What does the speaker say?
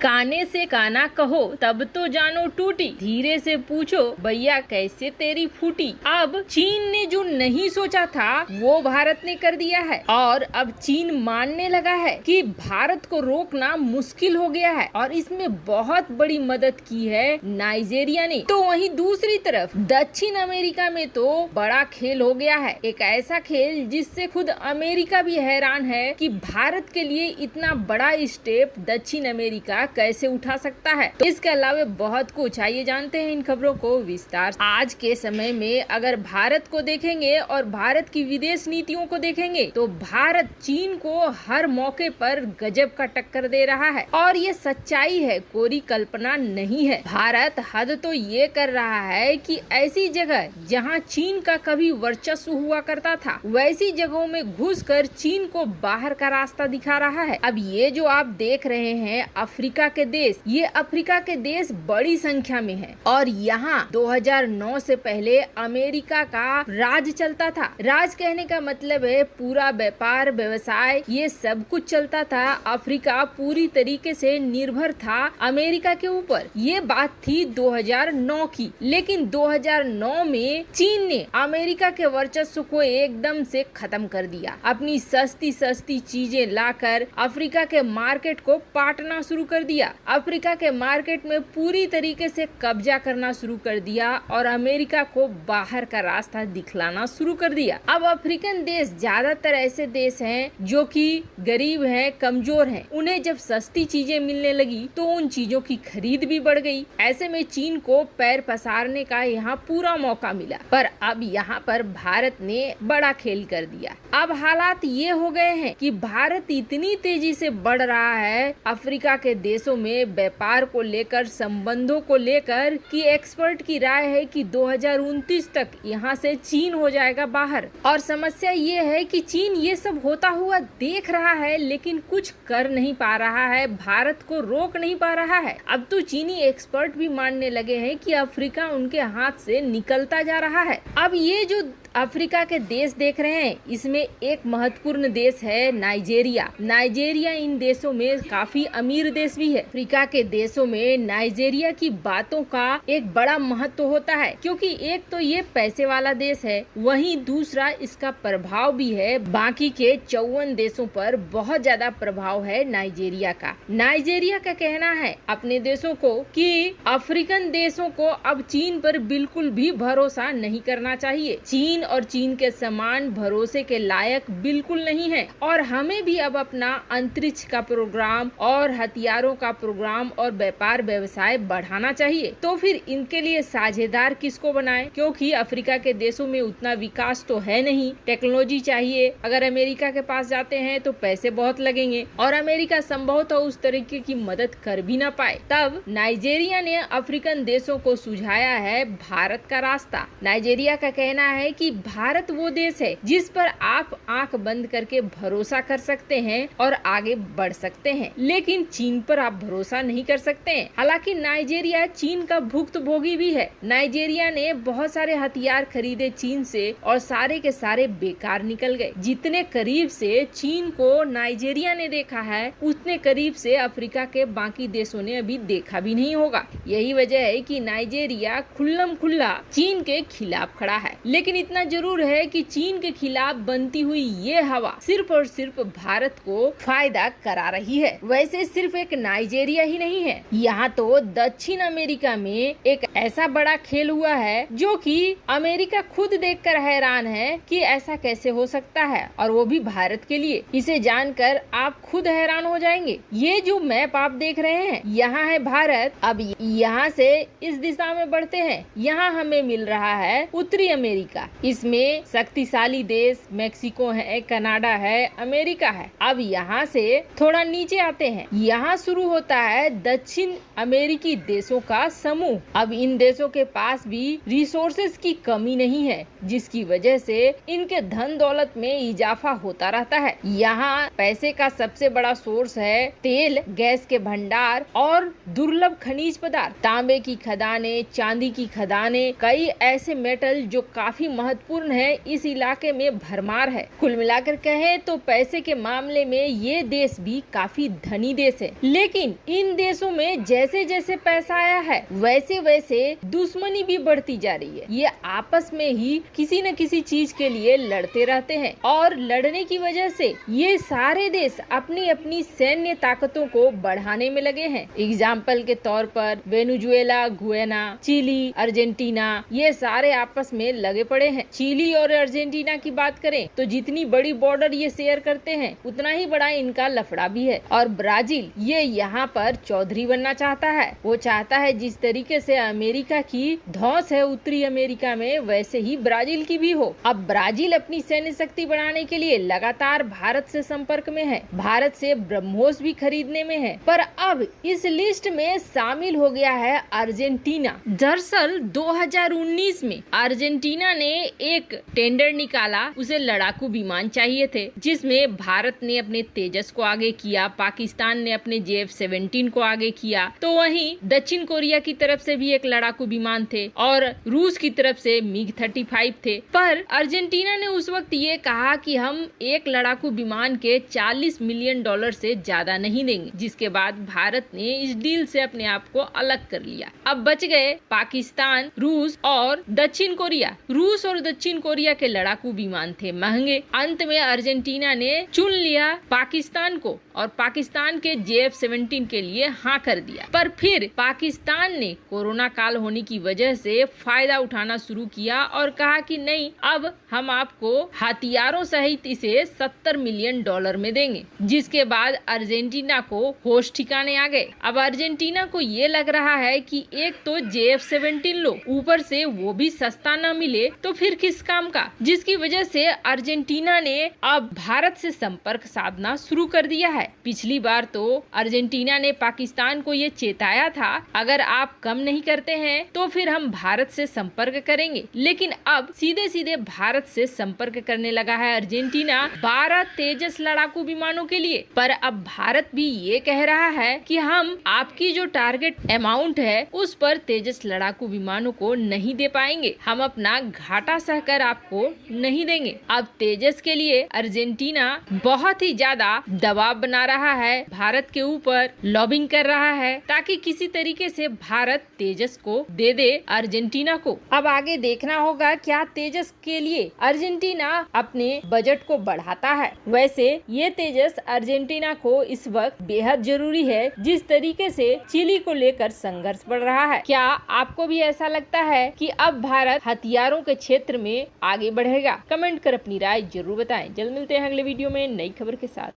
काने से काना कहो तब तो जानो टूटी, धीरे से पूछो भैया कैसे तेरी फूटी। अब चीन ने जो नहीं सोचा था वो भारत ने कर दिया है और अब चीन मानने लगा है कि भारत को रोकना मुश्किल हो गया है और इसमें बहुत बड़ी मदद की है नाइजीरिया ने। तो वहीं दूसरी तरफ दक्षिण अमेरिका में तो बड़ा खेल हो गया है, एक ऐसा खेल जिससे खुद अमेरिका भी हैरान है कि भारत के लिए इतना बड़ा स्टेप दक्षिण अमेरिका कैसे उठा सकता है। तो इसके अलावा बहुत कुछ, आइए जानते हैं इन खबरों को विस्तार से। आज के समय में अगर भारत को देखेंगे और भारत की विदेश नीतियों को देखेंगे तो भारत चीन को हर मौके पर गजब का टक्कर दे रहा है और ये सच्चाई है, कोरी कल्पना नहीं है। भारत हद तो ये कर रहा है कि ऐसी जगह जहाँ चीन का कभी वर्चस्व हुआ करता था वैसी जगहों में घुसकर चीन को बाहर का रास्ता दिखा रहा है। अब ये जो आप देख रहे हैं अफ्रीका के देश, ये अफ्रीका के देश बड़ी संख्या में है और यहाँ 2009 से पहले अमेरिका का राज चलता था। राज कहने का मतलब है पूरा व्यापार व्यवसाय ये सब कुछ चलता था। अफ्रीका पूरी तरीके से निर्भर था अमेरिका के ऊपर। ये बात थी 2009 की, लेकिन 2009 में चीन ने अमेरिका के वर्चस्व को एकदम से खत्म कर दिया। अपनी सस्ती सस्ती चीजें लाकर अफ्रीका के मार्केट को पाटना शुरू कर दिया। अफ्रीका के मार्केट में पूरी तरीके से कब्जा करना शुरू कर दिया और अमेरिका को बाहर का रास्ता दिखलाना शुरू कर दिया। अब अफ्रीकन देश ज्यादातर ऐसे देश हैं जो कि गरीब हैं, कमजोर हैं। उन्हें जब सस्ती चीजें मिलने लगी तो उन चीजों की खरीद भी बढ़ गई। ऐसे में चीन को पैर पसारने का यहाँ पूरा मौका मिला। पर अब यहाँ पर भारत ने बड़ा खेल कर दिया। अब हालात ये हो गए हैं कि भारत इतनी तेजी से बढ़ रहा है अफ्रीका के देशों में व्यापार को लेकर, संबंधों को लेकर, कि एक्सपर्ट की राय है कि 2029 तक यहाँ से चीन हो जाएगा बाहर। और समस्या ये है कि चीन ये सब होता हुआ देख रहा है लेकिन कुछ कर नहीं पा रहा है, भारत को रोक नहीं पा रहा है। अब तो चीनी एक्सपर्ट भी मानने लगे हैं कि अफ्रीका उनके हाथ से निकलता जा रहा है। अब ये जो अफ्रीका के देश देख रहे हैं इसमें एक महत्वपूर्ण देश है नाइजीरिया। नाइजीरिया इन देशों में काफी अमीर देश भी है। अफ्रीका के देशों में नाइजीरिया की बातों का एक बड़ा महत्व होता है क्योंकि एक तो ये पैसे वाला देश है, वहीं दूसरा इसका प्रभाव भी है। बाकी के 54 देशों पर बहुत ज्यादा प्रभाव है नाइजीरिया का। नाइजीरिया का कहना है अपने देशों को कि अफ्रीकन देशों को अब चीन पर बिल्कुल भी भरोसा नहीं करना चाहिए। चीन और चीन के समान भरोसे के लायक बिल्कुल नहीं है और हमें भी अब अपना अंतरिक्ष का प्रोग्राम और हथियारों का प्रोग्राम और व्यापार व्यवसाय बढ़ाना चाहिए। तो फिर इनके लिए साझेदार किसको बनाएं, क्योंकि अफ्रीका के देशों में उतना विकास तो है नहीं। टेक्नोलॉजी चाहिए, अगर अमेरिका के पास जाते हैं तो पैसे बहुत लगेंगे और अमेरिका संभवतः उस तरीके की मदद कर भी ना पाए। तब नाइजीरिया ने अफ्रीकन देशों को सुझाया है भारत का रास्ता। नाइजीरिया का कहना है कि भारत वो देश है जिस पर आप आंख बंद करके भरोसा कर सकते हैं और आगे बढ़ सकते हैं, लेकिन चीन पर आप भरोसा नहीं कर सकते हैं। हालांकि नाइजीरिया चीन का भुक्तभोगी भी है। नाइजीरिया ने बहुत सारे हथियार खरीदे चीन से और सारे के सारे बेकार निकल गए। जितने करीब से चीन को नाइजीरिया ने देखा है उतने करीब से अफ्रीका के बाकी देशों ने अभी देखा भी नहीं होगा। यही वजह है कि नाइजीरिया खुल्लम खुल्ला चीन के खिलाफ खड़ा है। लेकिन इतना जरूर है कि चीन के खिलाफ बनती हुई ये हवा सिर्फ और सिर्फ भारत को फायदा करा रही है। वैसे सिर्फ एक नाइजीरिया ही नहीं है, यहाँ तो दक्षिण अमेरिका में एक ऐसा बड़ा खेल हुआ है जो कि अमेरिका खुद देखकर हैरान है कि ऐसा कैसे हो सकता है, और वो भी भारत के लिए। इसे जानकर आप खुद हैरान हो जाएंगे। ये जो मैप आप देख रहे हैं यहाँ है भारत। अब यहाँ से इस दिशा में बढ़ते हैं, यहाँ हमें मिल रहा है उत्तरी अमेरिका। इसमें शक्तिशाली देश मेक्सिको है, कनाडा है, अमेरिका है। अब यहाँ से थोड़ा नीचे आते हैं, यहाँ शुरू होता है दक्षिण अमेरिकी देशों का समूह। अब इन देशों के पास भी रिसोर्सेज की कमी नहीं है, जिसकी वजह से इनके धन दौलत में इजाफा होता रहता है। यहाँ पैसे का सबसे बड़ा सोर्स है तेल, गैस के भंडार और दुर्लभ खनिज पदार्थ, तांबे की खदानें, चांदी की खदानें, कई ऐसे मेटल जो काफी महत्व महत्वपूर्ण है, इस इलाके में भरमार है। कुल मिलाकर कहें तो पैसे के मामले में ये देश भी काफी धनी देश है, लेकिन इन देशों में जैसे जैसे पैसा आया है वैसे वैसे दुश्मनी भी बढ़ती जा रही है। ये आपस में ही किसी न किसी चीज के लिए लड़ते रहते हैं और लड़ने की वजह से ये सारे देश अपनी अपनी सैन्य ताकतों को बढ़ाने में लगे हैं। एग्जाम्पल के तौर पर वेनेजुएला, गुयाना, चिली, अर्जेंटीना, ये सारे आपस में लगे पड़े हैं। चिली और अर्जेंटीना की बात करें तो जितनी बड़ी बॉर्डर ये शेयर करते हैं उतना ही बड़ा इनका लफड़ा भी है। और ब्राजील ये यहाँ पर चौधरी बनना चाहता है। वो चाहता है जिस तरीके से अमेरिका की धौंस है उत्तरी अमेरिका में, वैसे ही ब्राजील की भी हो। अब ब्राजील अपनी सैन्य शक्ति बढ़ाने के लिए लगातार भारत से संपर्क में है, भारत से ब्रह्मोस भी खरीदने में है। पर अब इस लिस्ट में शामिल हो गया है अर्जेंटीना। दरअसल 2019 में अर्जेंटीना ने एक टेंडर निकाला, उसे लड़ाकू विमान चाहिए थे, जिसमें भारत ने अपने तेजस को आगे किया, पाकिस्तान ने अपने JF-17 को आगे किया, तो वहीं दक्षिण कोरिया की तरफ से भी एक लड़ाकू विमान थे और रूस की तरफ से MiG-35 थे। पर अर्जेंटीना ने उस वक्त ये कहा कि हम एक लड़ाकू विमान के $40 मिलियन से ज्यादा नहीं देंगे, जिसके बाद भारत ने इस डील से अपने आप को अलग कर लिया। अब बच गए पाकिस्तान, रूस और दक्षिण कोरिया। रूस और दक्षिण कोरिया के लड़ाकू विमान थे महंगे। अंत में अर्जेंटीना ने चुन लिया पाकिस्तान को और पाकिस्तान के JF-17 के लिए हाँ कर दिया। पर फिर पाकिस्तान ने कोरोना काल होने की वजह से फायदा उठाना शुरू किया और कहा कि नहीं, अब हम आपको हथियारों सहित इसे $70 मिलियन में देंगे, जिसके बाद अर्जेंटीना को होश ठिकाने आ गए। अब अर्जेंटीना को ये लग रहा है कि एक तो JF-17 लो, ऊपर से वो भी सस्ता न मिले तो फिर किस काम का, जिसकी वजह से अर्जेंटीना ने अब भारत से संपर्क साधना शुरू कर दिया है। पिछली बार तो अर्जेंटीना ने पाकिस्तान को ये चेताया था, अगर आप कम नहीं करते हैं तो फिर हम भारत से संपर्क करेंगे, लेकिन अब सीधे सीधे भारत से संपर्क करने लगा है अर्जेंटीना 12 तेजस लड़ाकू विमानों के लिए। पर अब भारत भी ये कह रहा है कि हम आपकी जो टारगेट अमाउंट है उस पर तेजस लड़ाकू विमानों को नहीं दे पाएंगे, हम अपना घाटा सहकर आपको नहीं देंगे। अब तेजस के लिए अर्जेंटीना बहुत ही ज्यादा दबाव बना रहा है, भारत के ऊपर लॉबिंग कर रहा है ताकि किसी तरीके से भारत तेजस को दे दे अर्जेंटीना को। अब आगे देखना होगा क्या तेजस के लिए अर्जेंटीना अपने बजट को बढ़ाता है। वैसे ये तेजस अर्जेंटीना को इस वक्त बेहद जरूरी है, जिस तरीके से चिली को लेकर संघर्ष बढ़ रहा है। क्या आपको भी ऐसा लगता है कि अब भारत हथियारों के क्षेत्र में आगे बढ़ेगा? कमेंट कर अपनी राय जरूर बताएं। जल्द मिलते हैं अगले वीडियो में नई खबर के साथ।